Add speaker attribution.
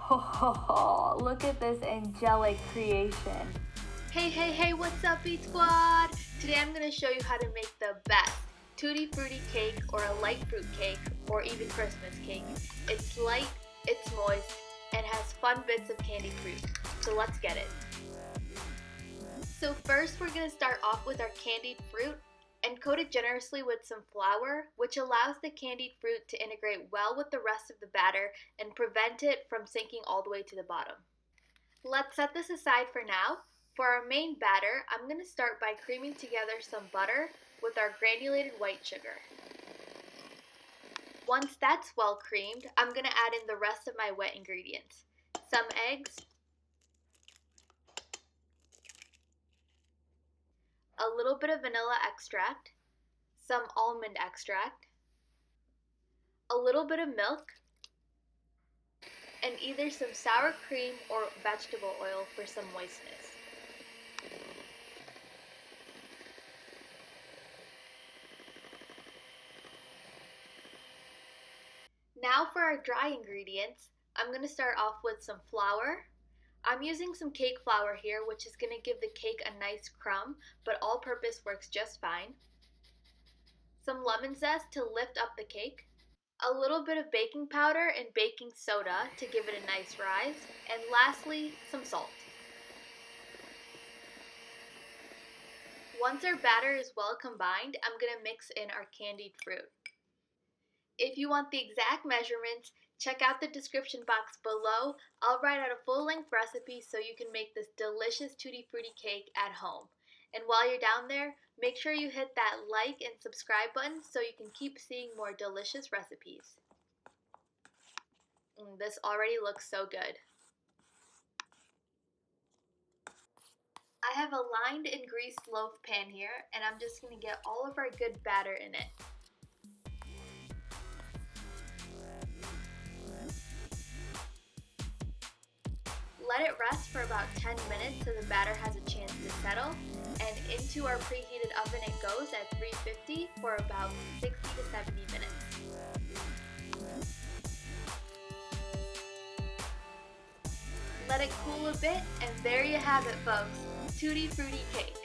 Speaker 1: Oh, look at this angelic creation.
Speaker 2: Hey, what's up, Beat Squad? Today I'm going to show you how to make the best Tutti Frutti cake or a light fruit cake or even Christmas cake. It's light, it's moist, and has fun bits of candied fruit. So let's get it. So first we're going to start off with our candied fruit and coat it generously with some flour, which allows the candied fruit to integrate well with the rest of the batter and prevent it from sinking all the way to the bottom. Let's set this aside for now. For our main batter, I'm going to start by creaming together some butter with our granulated white sugar. Once that's well creamed, I'm going to add in the rest of my wet ingredients. Some eggs, a little bit of vanilla extract, some almond extract, a little bit of milk, and either some sour cream or vegetable oil for some moistness. Now for our dry ingredients, I'm going to start off with some flour. I'm using some cake flour here, which is going to give the cake a nice crumb, but all-purpose works just fine. Some lemon zest to lift up the cake. A little bit of baking powder and baking soda to give it a nice rise. And lastly, some salt. Once our batter is well combined, I'm going to mix in our candied fruit. If you want the exact measurements, check out the description box below. I'll write out a full-length recipe so you can make this delicious Tutti Frutti cake at home. And while you're down there, make sure you hit that like and subscribe button so you can keep seeing more delicious recipes. This already looks so good. I have a lined and greased loaf pan here, and I'm just going to get all of our good batter in it. Let it rest for about 10 minutes so the batter has a chance to settle, and into our preheated oven it goes at 350 for about 60 to 70 minutes. Let it cool a bit, and there you have it, folks, Tutti Frutti cake.